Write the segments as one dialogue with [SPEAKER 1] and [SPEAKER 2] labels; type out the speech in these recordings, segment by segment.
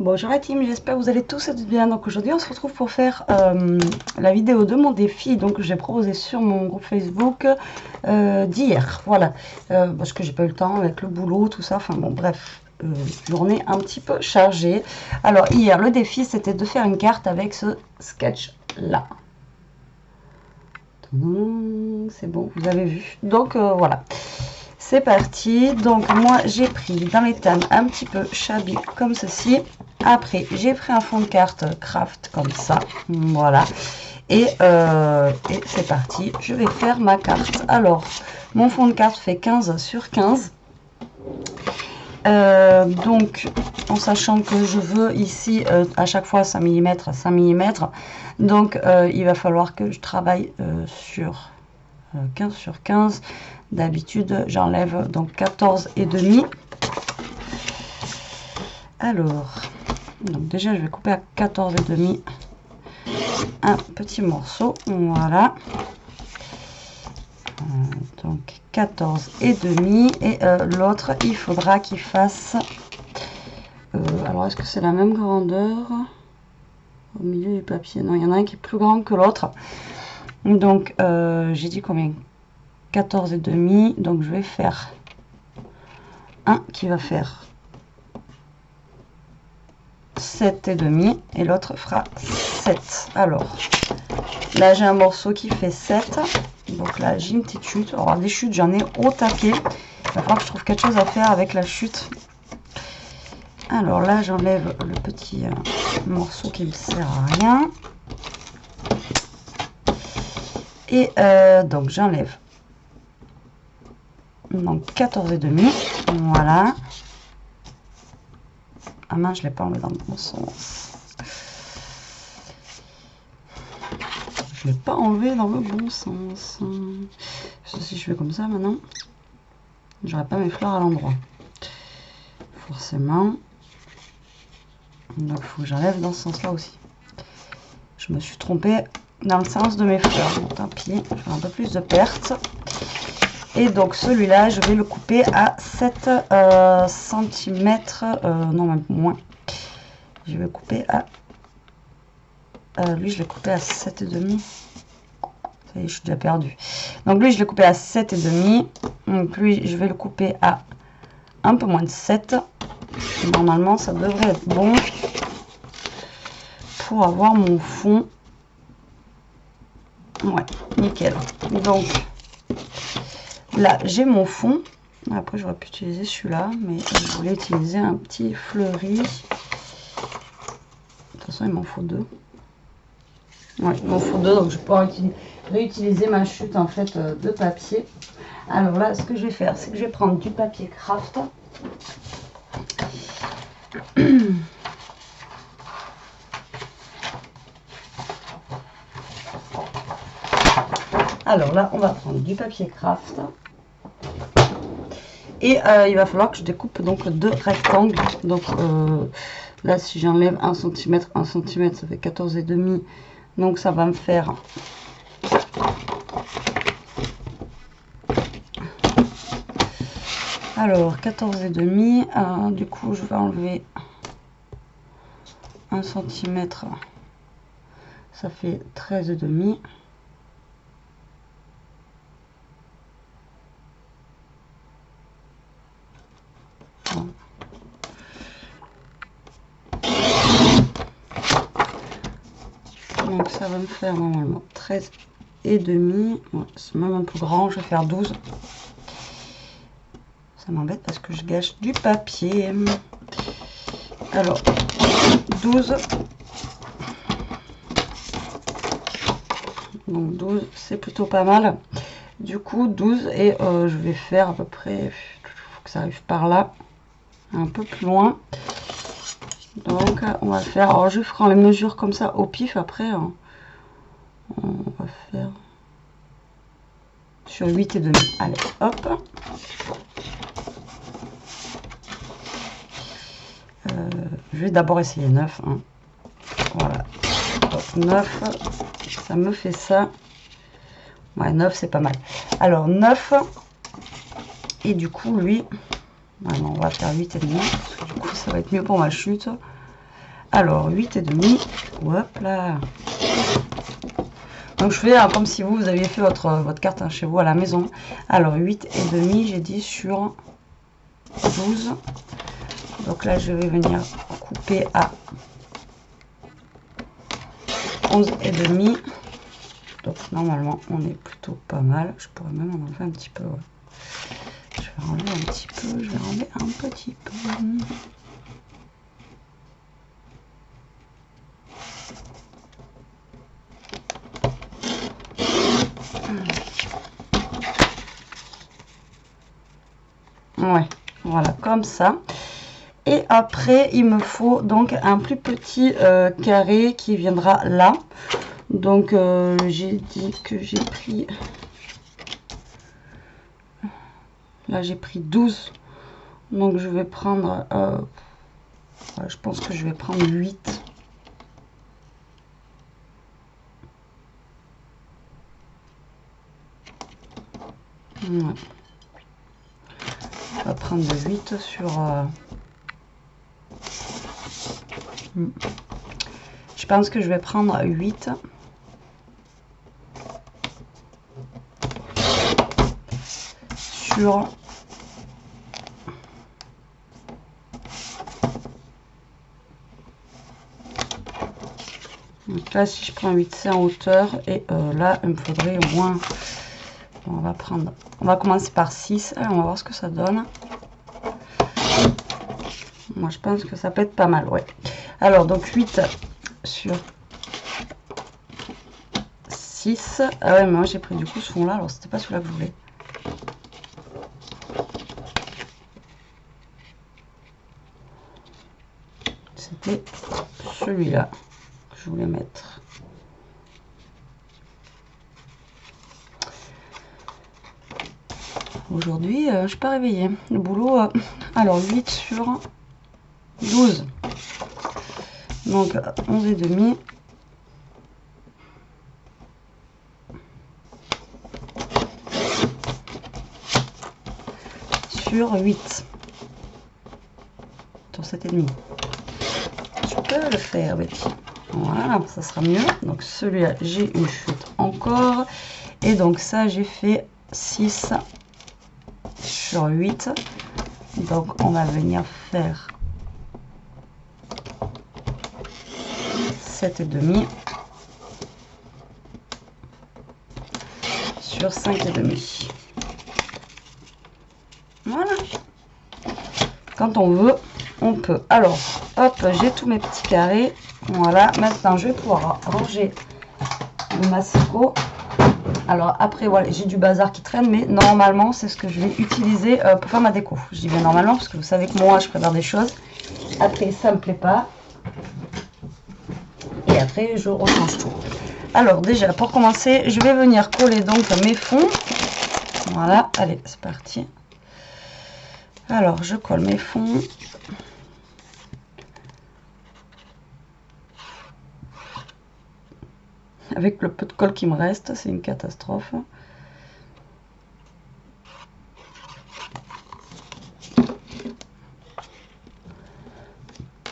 [SPEAKER 1] Bonjour la team, j'espère que vous allez tous être bien. Donc aujourd'hui on se retrouve pour faire la vidéo de mon défi donc que j'ai proposé sur mon groupe Facebook d'hier. Voilà, parce que j'ai pas eu le temps avec le boulot, tout ça, enfin bon bref, journée un petit peu chargée. Alors hier le défi c'était de faire une carte avec ce sketch là. C'est bon, vous avez vu. Donc voilà. C'est parti, donc moi j'ai pris dans les thèmes un petit peu shabby comme ceci. Après j'ai pris un fond de carte craft comme ça, voilà. Et c'est parti, je vais faire ma carte. Alors mon fond de carte fait 15 sur 15. Donc en sachant que je veux ici à chaque fois 5 mm à 5 mm, donc il va falloir que je travaille sur 15 sur 15. D'habitude j'enlève donc 14,5. Alors donc déjà je vais couper à 14,5 un petit morceau, voilà. Donc 14,5 et l'autre il faudra qu'il fasse alors est-ce que c'est la même grandeur au milieu du papier? Non, il y en a un qui est plus grand que l'autre, donc j'ai dit combien? 14,5, donc je vais faire un qui va faire 7,5 et l'autre fera 7. Alors là j'ai un morceau qui fait 7, donc là j'ai une petite chute. Alors des chutes j'en ai au taquet, il va falloir que je trouve quelque chose à faire avec la chute. Alors là j'enlève le petit morceau qui ne sert à rien et donc j'enlève donc 14,5, voilà. Ah mince, je l'ai pas enlevé dans le bon sens. Je l'ai pas enlevé dans le bon sens. Si je fais comme ça maintenant, j'aurai pas mes fleurs à l'endroit. Forcément. Donc il faut que j'enlève dans ce sens-là aussi. Je me suis trompée dans le sens de mes fleurs. Bon, tant pis, je fais un peu plus de pertes. Et donc celui-là, je vais le couper à 7 cm, non même moins. Je vais couper à... lui, je l'ai coupé à 7,5. Ça y est, je suis déjà perdue. Donc lui, je l'ai coupé à 7,5. Donc lui, je vais le couper à un peu moins de 7. Normalement, ça devrait être bon pour avoir mon fond. Ouais, nickel. Donc là, j'ai mon fond. Après, j'aurais pu utiliser celui-là, mais je voulais utiliser un petit fleuri. De toute façon, il m'en faut deux. Ouais, il m'en faut deux, donc je vais pouvoir réutiliser ma chute en fait de papier. Alors là, ce que je vais faire, c'est que je vais prendre du papier craft. Alors là, on va prendre du papier craft. Et il va falloir que je découpe donc deux rectangles. Donc là, si j'enlève 1 cm, 1 cm, ça fait 14,5. Donc ça va me faire... Alors 14,5. Du coup, je vais enlever 1 cm. Ça fait 13,5. Donc ça va me faire normalement 13,5. Ouais, c'est même un peu grand, je vais faire 12. Ça m'embête parce que je gâche du papier. Alors 12. Donc 12, c'est plutôt pas mal. Du coup 12 et je vais faire à peu près, il faut que ça arrive par là, un peu plus loin. Donc on va faire, alors je ferai les mesures comme ça au pif après. Hein. On va faire sur 8,5. Allez, hop. Je vais d'abord essayer 9. Hein. Voilà. Hop, 9, ça me fait ça. Ouais, 9, c'est pas mal. Alors 9. Et du coup, lui, on va faire 8,5. Parce que du coup, ça va être mieux pour ma chute. Alors 8,5. Hop là. Donc je fais comme si vous aviez fait votre carte chez vous à la maison. Alors 8,5, j'ai dit sur 12. Donc là je vais venir couper à 11,5. Donc normalement on est plutôt pas mal. Je pourrais même en enlever un petit peu. Ouais. Je vais enlever un petit peu, je vais enlever un petit peu. Ouais, voilà, comme ça. Et après, il me faut donc un plus petit carré qui viendra là. Donc, j'ai dit que j'ai pris... Là, j'ai pris 12. Donc, je vais prendre... ouais, je pense que je vais prendre 8. Ouais. On va prendre 8 sur... Je pense que je vais prendre 8. Sur... Donc là, si je prends 8, c'est en hauteur. Et là, il me faudrait au moins... On va commencer par 6. Et on va voir ce que ça donne. Moi, je pense que ça peut être pas mal, ouais. Alors, donc 8 sur 6. Ah ouais, mais moi, j'ai pris du coup ce fond-là. Alors, c'était pas celui-là que je voulais. C'était celui-là que je voulais mettre. Aujourd'hui, je suis pas réveillée. Le boulot, alors 8 sur 12. Donc 11,5. Sur 8. Sur 7,5. Tu peux le faire, Betty. Voilà, ça sera mieux. Donc celui-là, j'ai une chute encore. Et donc ça, j'ai fait 6 sur 8. Donc on va venir faire 7,5 sur 5,5. Voilà. Quand on veut, on peut. Alors, hop, j'ai tous mes petits carrés. Voilà, maintenant je vais pouvoir ranger le massicot. Alors après, voilà, j'ai du bazar qui traîne, mais normalement, c'est ce que je vais utiliser pour faire ma déco. Je dis bien normalement, parce que vous savez que moi, je prépare des choses. Après, ça me plaît pas. Et après, je rechange tout. Alors déjà, pour commencer, je vais venir coller donc mes fonds. Voilà, allez, c'est parti. Alors, je colle mes fonds. Avec le peu de colle qui me reste, c'est une catastrophe.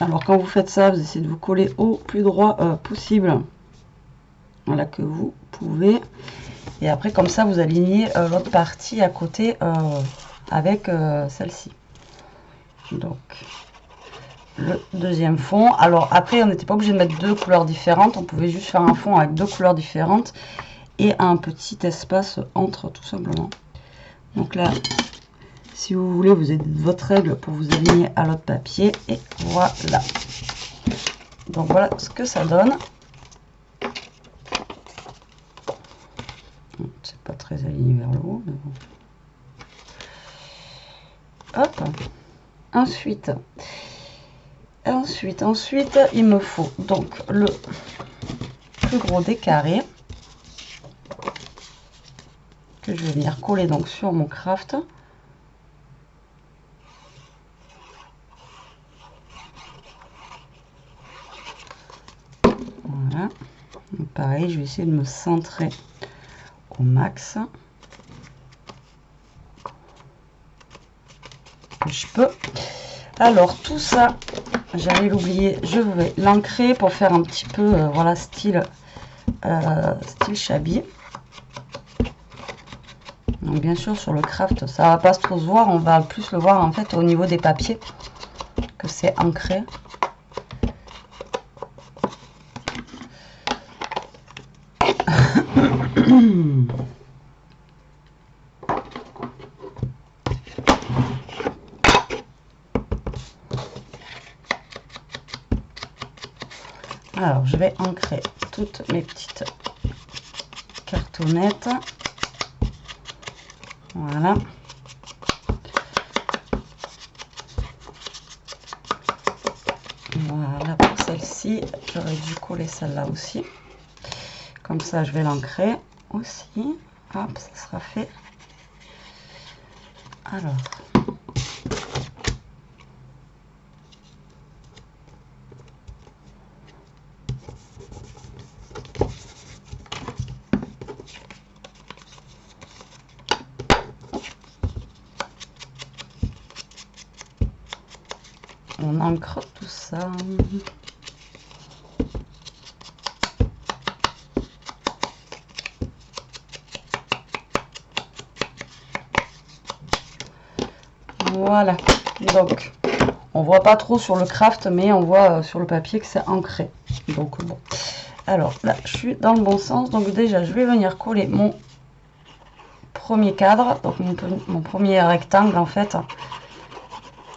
[SPEAKER 1] Alors quand vous faites ça, vous essayez de vous coller au plus droit possible. Voilà, que vous pouvez. Et après, comme ça, vous alignez l'autre partie à côté avec celle-ci. Donc, le deuxième fond. Alors après, on n'était pas obligé de mettre deux couleurs différentes. On pouvait juste faire un fond avec deux couleurs différentes et un petit espace entre, tout simplement. Donc là, si vous voulez, vous avez votre règle pour vous aligner à l'autre papier. Et voilà. Donc voilà ce que ça donne. C'est pas très aligné vers le haut, mais bon. Hop. Ensuite, il me faut donc le plus gros des carrés que je vais venir coller donc sur mon craft. Voilà. Donc pareil, je vais essayer de me centrer au max. Je peux. Alors tout ça, j'allais l'oublier, je vais l'ancrer pour faire un petit peu, voilà, style shabby. Donc bien sûr sur le craft ça va pas trop se voir, on va plus le voir en fait au niveau des papiers que c'est ancré. Alors je vais ancrer toutes mes petites cartonnettes. Voilà. Voilà pour celle-ci. J'aurais dû coller celle-là aussi. Comme ça, je vais l'ancrer aussi. Hop, ça sera fait. Alors. On ancre tout ça. Voilà. Donc, on voit pas trop sur le craft, mais on voit sur le papier que c'est ancré. Donc bon. Alors là, je suis dans le bon sens. Donc déjà, je vais venir coller mon premier cadre, donc mon premier rectangle en fait.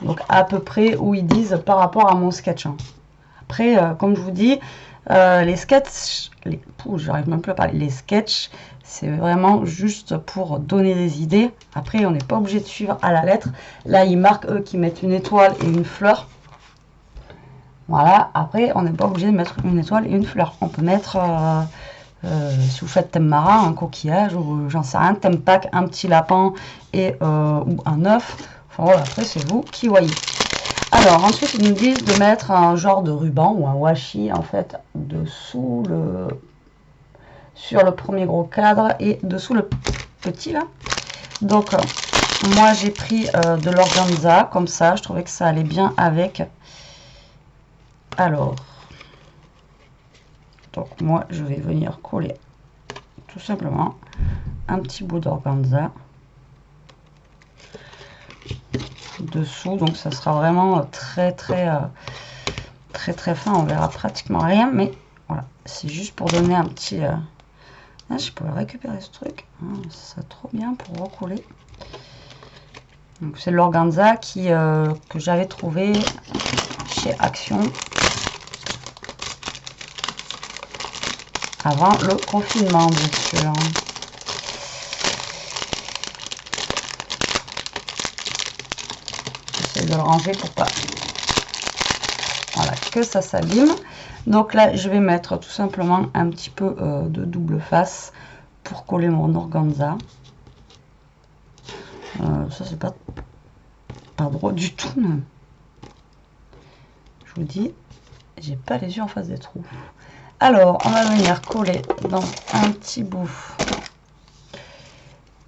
[SPEAKER 1] Donc à peu près où ils disent par rapport à mon sketch. Après, comme je vous dis, les sketchs, j'arrive même plus à parler, les sketchs, c'est vraiment juste pour donner des idées. Après, on n'est pas obligé de suivre à la lettre. Là, ils marquent, eux, qui mettent une étoile et une fleur. Voilà, après, on n'est pas obligé de mettre une étoile et une fleur. On peut mettre, si vous faites thème marin, un coquillage, ou j'en sais rien, thème pack, un petit lapin et, ou un œuf. Enfin voilà, après c'est vous qui voyez. Alors ensuite ils nous disent de mettre un genre de ruban ou un washi en fait dessous sur le premier gros cadre et dessous le petit là. Donc moi j'ai pris de l'organza comme ça, je trouvais que ça allait bien avec. Alors donc moi je vais venir coller tout simplement un petit bout d'organza dessous, donc ça sera vraiment très fin, on verra pratiquement rien, mais voilà, c'est juste pour donner un petit je pourrais récupérer ce truc, ça serait trop bien pour recoller. Donc c'est l'organza que j'avais trouvé chez Action avant le confinement, bien sûr. De le ranger pour pas, voilà, que ça s'abîme. Donc là je vais mettre tout simplement un petit peu de double face pour coller mon organza. Ça c'est pas droit du tout, je vous dis, j'ai pas les yeux en face des trous. Alors on va venir coller dans un petit bout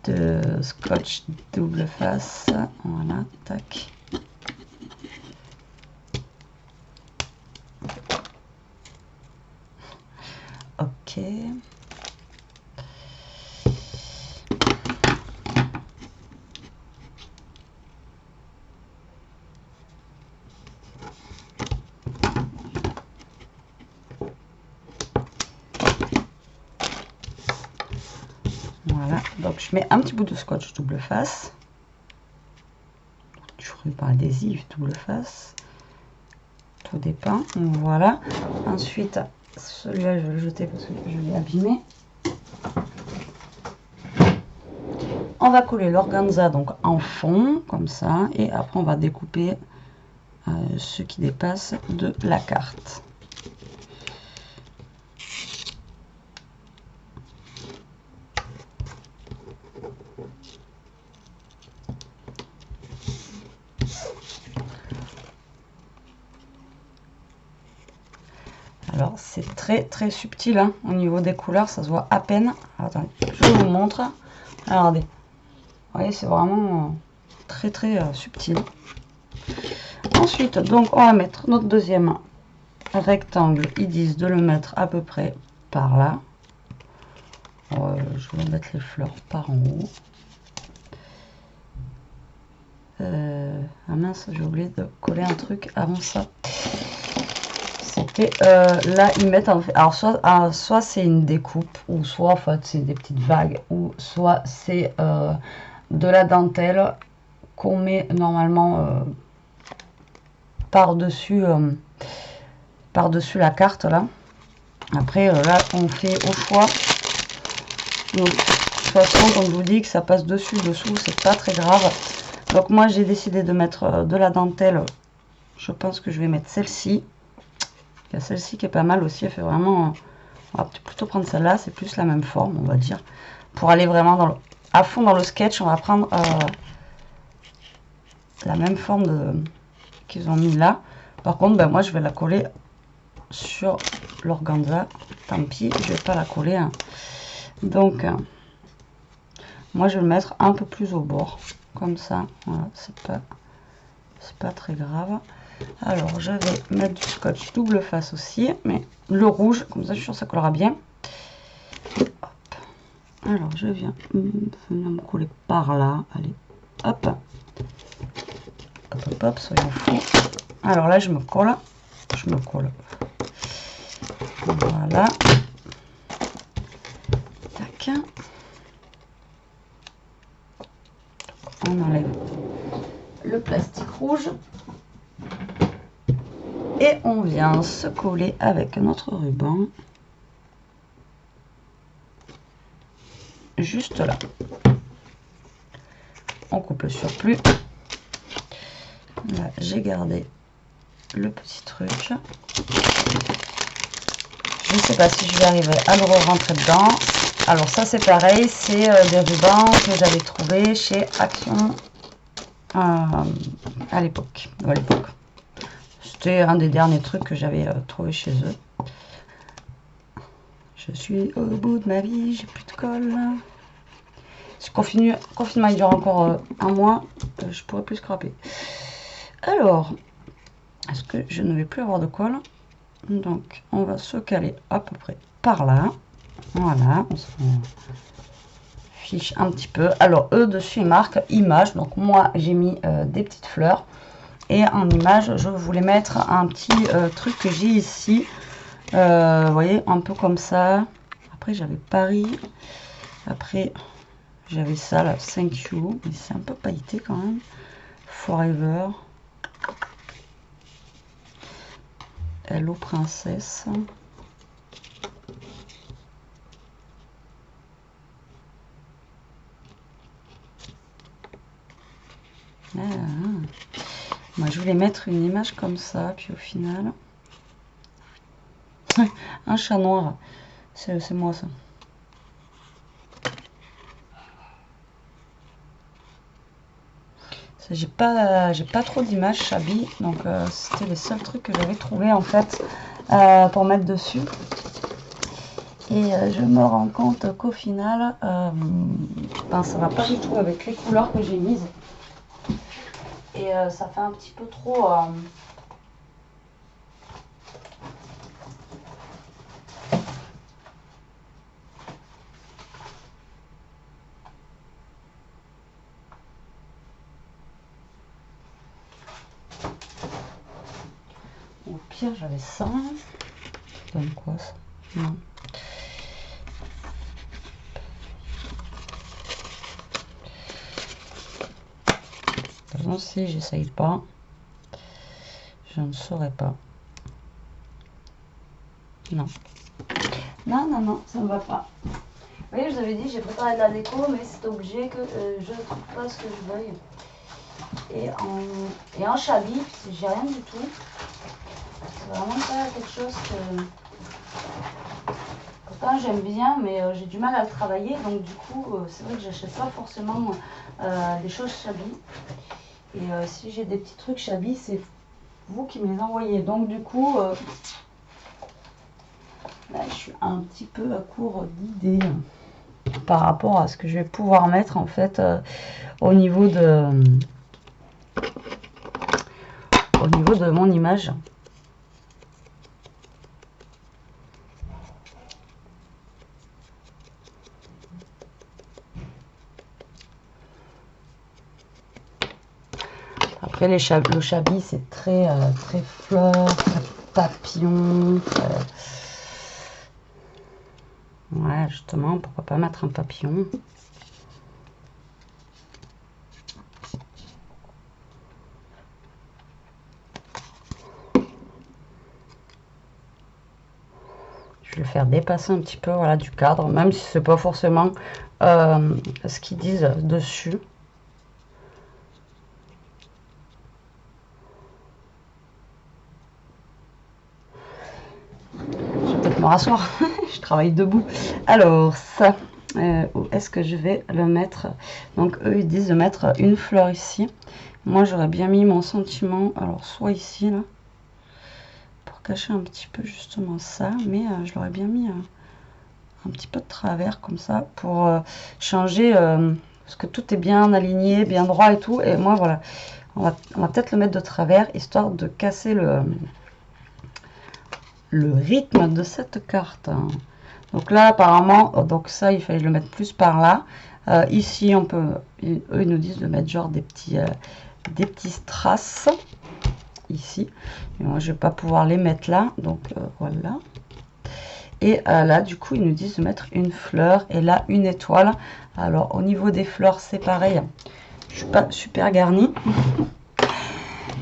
[SPEAKER 1] de scotch double face, voilà, tac. Ok. Voilà, donc je mets un petit bout de scotch double face. Du ruban adhésif double face. Tout dépend. Voilà. Ensuite, celui-là, je vais le jeter parce que je l'ai abîmé. On va coller l'organza donc en fond, comme ça. Et après, on va découper ce qui dépasse de la carte. Alors c'est très subtil hein, au niveau des couleurs, ça se voit à peine. Attendez, je vous montre. Regardez, vous voyez, c'est vraiment très subtil. Ensuite, donc, on va mettre notre deuxième rectangle. Ils disent de le mettre à peu près par là. Je vais mettre les fleurs par en haut. Ah mince, j'ai oublié de coller un truc avant ça. C'était là, ils mettent en fait. Alors, soit c'est une découpe, ou soit en fait, c'est des petites vagues, ou soit c'est de la dentelle qu'on met normalement par-dessus la carte là. Après là on fait au choix. Donc, de toute façon, comme je vous dis, que ça passe dessus dessous, c'est pas très grave. Donc moi j'ai décidé de mettre de la dentelle. Je pense que je vais mettre celle-ci. Il y a celle-ci qui est pas mal aussi, elle fait vraiment, on va plutôt prendre celle-là, c'est plus la même forme on va dire. Pour aller vraiment à fond dans le sketch, on va prendre la même forme qu'ils ont mis là. Par contre, ben, moi je vais la coller sur l'organza. Tant pis, je vais pas la coller. Hein. Donc, moi je vais le mettre un peu plus au bord. Comme ça. Voilà, c'est pas très grave. Alors, je vais mettre du scotch double face aussi. Mais le rouge, comme ça je suis sûre que ça collera bien. Hop. Alors, je viens venir me coller par là. Allez, hop. Hop, hop, hop, soyons fous. Alors là, je me colle. Voilà. Tac. On enlève le plastique rouge. Et on vient se coller avec notre ruban. Juste là. On coupe le surplus. Là, j'ai gardé le petit truc. Je ne sais pas si je vais arriver à le rentrer dedans. Alors ça c'est pareil, c'est des rubans que j'avais trouvé chez Action à l'époque. C'était un des derniers trucs que j'avais trouvé chez eux. Je suis au bout de ma vie, j'ai plus de colle. Si le confinement il dure encore un mois, je pourrais plus scraper. Alors, est-ce que je ne vais plus avoir de colle? Donc, on va se caler à peu près par là. Voilà, on se fiche un petit peu. Alors, eux, dessus, ils marquent image. Donc, moi, j'ai mis des petites fleurs. Et en image, je voulais mettre un petit truc que j'ai ici. Vous voyez, un peu comme ça. Après, j'avais Paris. Après, j'avais ça, là, Thank You. Mais c'est un peu pailleté quand même. Forever. Hello Princesse. Ah. Moi, je voulais mettre une image comme ça, puis au final... un chat noir. C'est moi, ça. J'ai pas trop d'images Chabi, donc c'était les seuls trucs que j'avais trouvé en fait pour mettre dessus. Et je me rends compte qu'au final, ben, ça va pas du tout avec les couleurs que j'ai mises. Et ça fait un petit peu trop... Au pire, j'avais ça. Ça donne quoi ça? Non. Non, si j'essaye pas, je ne saurais pas. Non. Non, ça ne va pas. Vous voyez, je vous avais dit, j'ai préparé de la déco, mais c'est obligé que je ne trouve pas ce que je veuille. Et en Chabi, j'ai rien du tout. C'est vraiment pas quelque chose que... Pourtant j'aime bien, mais j'ai du mal à le travailler. Donc du coup, c'est vrai que j'achète pas forcément des choses Chabi. Et si j'ai des petits trucs Chabi, c'est vous qui me les envoyez. Donc du coup, là, je suis un petit peu à court d'idées par rapport à ce que je vais pouvoir mettre en fait au niveau au niveau de mon image. Après, le Shabby, c'est très, très fleur, très papillon. Ouais, justement, pourquoi pas mettre un papillon? Je vais le faire dépasser un petit peu, voilà, du cadre, même si c'est pas forcément ce qu'ils disent dessus. Me rasseoir, je travaille debout. Alors ça, où est-ce que je vais le mettre? Donc eux ils disent de mettre une fleur ici. Moi j'aurais bien mis mon sentiment, alors soit ici là, pour cacher un petit peu justement ça, mais je l'aurais bien mis un petit peu de travers comme ça pour changer, parce que tout est bien aligné, bien droit et tout. Et moi voilà, on va peut-être le mettre de travers histoire de casser le rythme de cette carte. Donc là apparemment, donc ça il fallait le mettre plus par là. Ici on peut, eux ils nous disent de mettre genre des petits strass ici. Et moi je vais pas pouvoir les mettre là, donc voilà. Et là du coup ils nous disent de mettre une fleur et là une étoile. Alors au niveau des fleurs c'est pareil, je suis pas super garnie.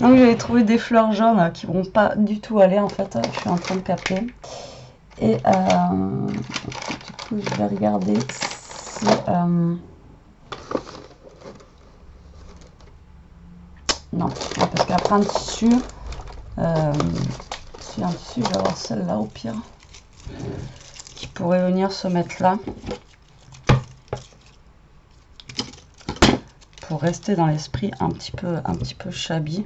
[SPEAKER 1] Donc j'avais trouvé des fleurs jaunes qui vont pas du tout aller en fait, je suis en train de capter. Et du coup je vais regarder si non, parce qu'après un tissu, si un tissu, je vais avoir celle-là au pire, qui pourrait venir se mettre là, pour rester dans l'esprit un petit peu shabby.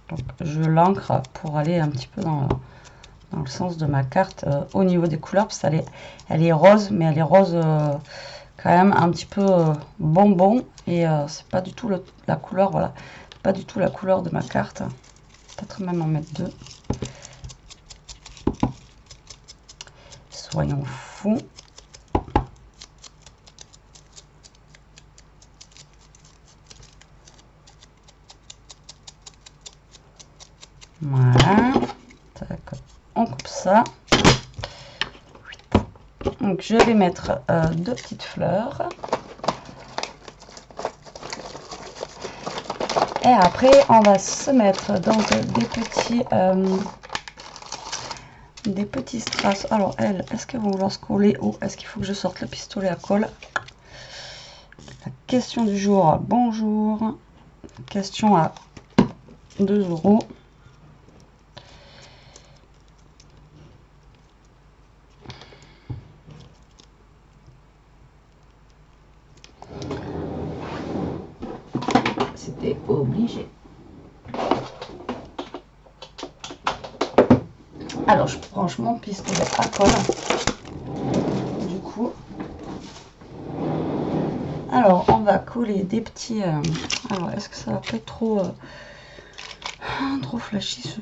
[SPEAKER 1] Donc je l'ancre pour aller un petit peu dans le sens de ma carte au niveau des couleurs, parce qu'elle est rose, mais elle est rose quand même un petit peu bonbon, et c'est pas du tout la couleur, voilà, pas du tout la couleur de ma carte. Peut-être même en mettre deux. Soyons fous. Voilà. On coupe ça. Donc je vais mettre deux petites fleurs. Et après on va se mettre dans des petits strass. Alors elles, est-ce qu'elles vont vouloir se coller ou est-ce qu'il faut que je sorte le pistolet à colle? La question du jour, bonjour. Question à 2 €. C'était obligé. Alors je franchement pistolet à colle. Du coup, alors on va coller des petits. Alors est-ce que ça va pas être trop flashy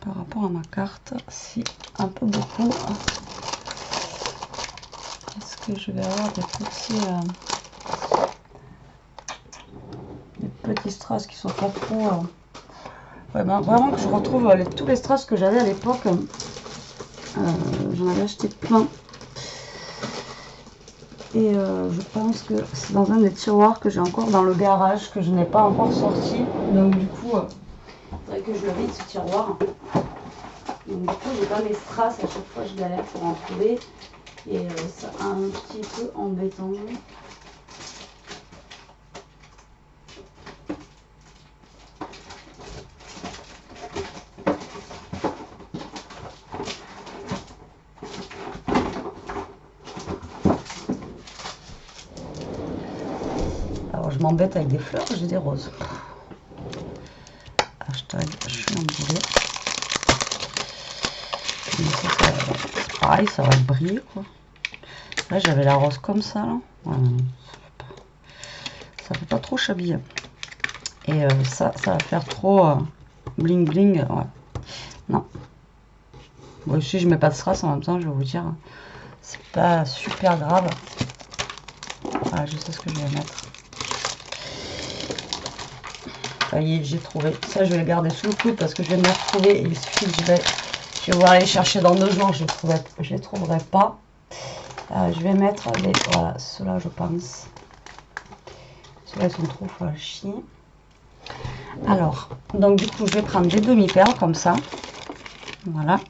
[SPEAKER 1] par rapport à ma carte? Si, un peu beaucoup. Est-ce que je vais avoir des petits strass qui sont pas trop. Ouais, ben, vraiment que je retrouve tous les strass que j'avais à l'époque. J'en avais acheté plein. Et je pense que c'est dans un des tiroirs que j'ai encore dans le garage, que je n'ai pas encore sorti. Donc du coup, il faudrait que je le vide ce tiroir. Donc du coup, j'ai pas mes strass, à chaque fois je galère pour en trouver. Et c'est un petit peu embêtant. Alors je m'embête avec des fleurs, j'ai des roses. Hashtag, je suis embêtée. C'est pareil, ça va briller quoi. Là j'avais la rose comme ça là. Ouais, ça fait pas trop shabby. Et ça va faire trop bling bling. Ouais. Non. Bon, si je mets pas de strass en même temps, je vais vous dire, c'est pas super grave. Voilà, je sais ce que je vais mettre. Ça y est, j'ai trouvé. Ça, je vais le garder sous le coude parce que je vais me retrouver. Il suffit que je vais devoir aller chercher dans 2 jours. Je les trouverai pas. Je vais mettre les. Voilà, ceux-là, je pense. Ceux-là, ils sont trop flashy. Alors, donc du coup, je vais prendre des demi-perles comme ça. Voilà.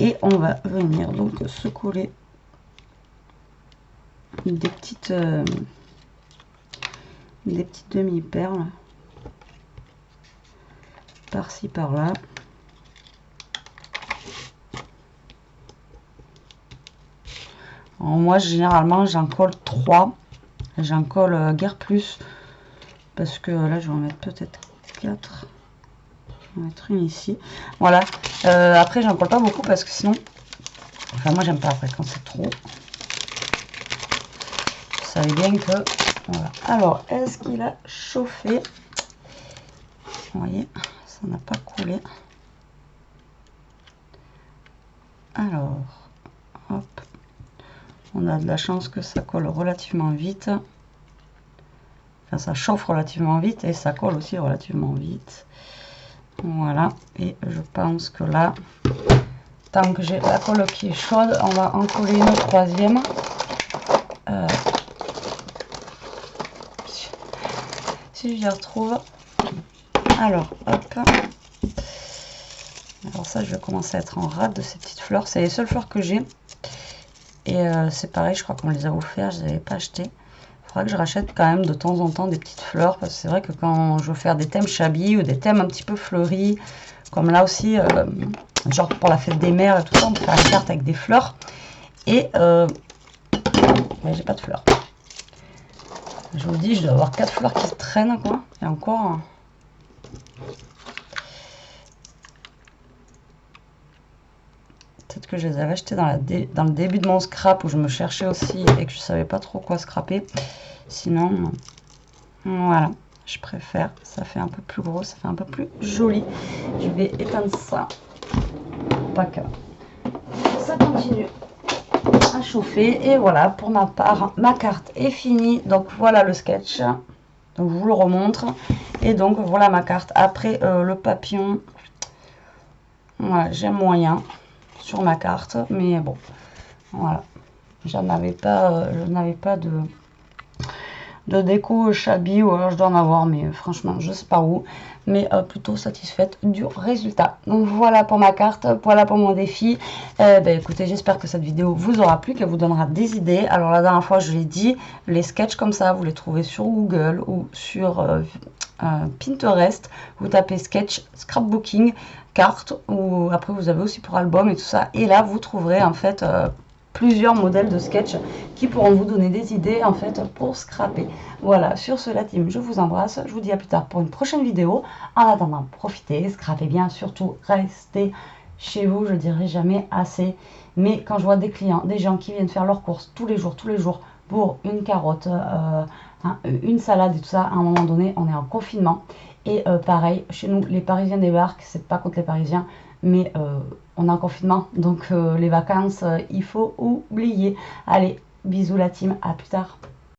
[SPEAKER 1] Et on va venir donc se coller des petites demi-perles par-ci par-là. Moi généralement j'en colle 3, j'en colle guère plus parce que là je vais en mettre peut-être 4. On va mettre une ici. Voilà. Après j'en colle pas beaucoup parce que sinon, enfin moi j'aime pas après quand c'est trop. Vous savez bien que voilà. Alors est-ce qu'il a chauffé? Vous voyez, ça n'a pas coulé. Alors hop, on a de la chance que ça colle relativement vite. Enfin, ça chauffe relativement vite et ça colle aussi relativement vite. Voilà, et je pense que là, tant que j'ai la colle qui est chaude, on va en coller une troisième. Si je les retrouve. Alors, hop. Alors ça, je vais commencer à être en rate de ces petites fleurs. C'est les seules fleurs que j'ai. Et c'est pareil, je crois qu'on les a offerts, je ne les avais pas achetées. Il faudra que je rachète quand même de temps en temps des petites fleurs. Parce que c'est vrai que quand je veux faire des thèmes shabby ou des thèmes un petit peu fleuris, comme là aussi, genre pour la fête des mères et tout ça, on peut faire une carte avec des fleurs. Et mais j'ai pas de fleurs. Je vous dis, je dois avoir 4 fleurs qui traînent quoi. Et encore. Peut-être que je les avais achetées dans le début de mon scrap où je me cherchais aussi et que je savais pas trop quoi scraper. Sinon, voilà, je préfère. Ça fait un peu plus gros, ça fait un peu plus joli. Je vais éteindre ça. Pas que ça continue à chauffer. Et voilà, pour ma part, ma carte est finie. Donc voilà le sketch. Donc je vous le remontre. Et donc voilà ma carte. Après le papillon, voilà, j'aime moyen sur ma carte, mais bon, voilà, je n'avais pas de déco shabby, ou alors je dois en avoir, mais franchement je sais pas où, mais plutôt satisfaite du résultat. Donc voilà pour ma carte, voilà pour mon défi. Écoutez, j'espère que cette vidéo vous aura plu, qu'elle vous donnera des idées. Alors la dernière fois je l'ai dit, les sketchs comme ça vous les trouvez sur Google ou sur Pinterest. Vous tapez sketch scrapbooking carte, ou après vous avez aussi pour album et tout ça, et là vous trouverez en fait plusieurs modèles de sketch qui pourront vous donner des idées en fait pour scraper. Voilà, sur ce la team, je vous embrasse, je vous dis à plus tard pour une prochaine vidéo. En attendant, profitez, scrapez bien, surtout restez chez vous, je dirais jamais assez, mais quand je vois des clients, des gens qui viennent faire leurs courses tous les jours pour une carotte, une salade et tout ça, à un moment donné on est en confinement. Et pareil, chez nous, les Parisiens débarquent, c'est pas contre les Parisiens, mais on est en confinement, donc les vacances, il faut oublier. Allez, bisous la team, à plus tard.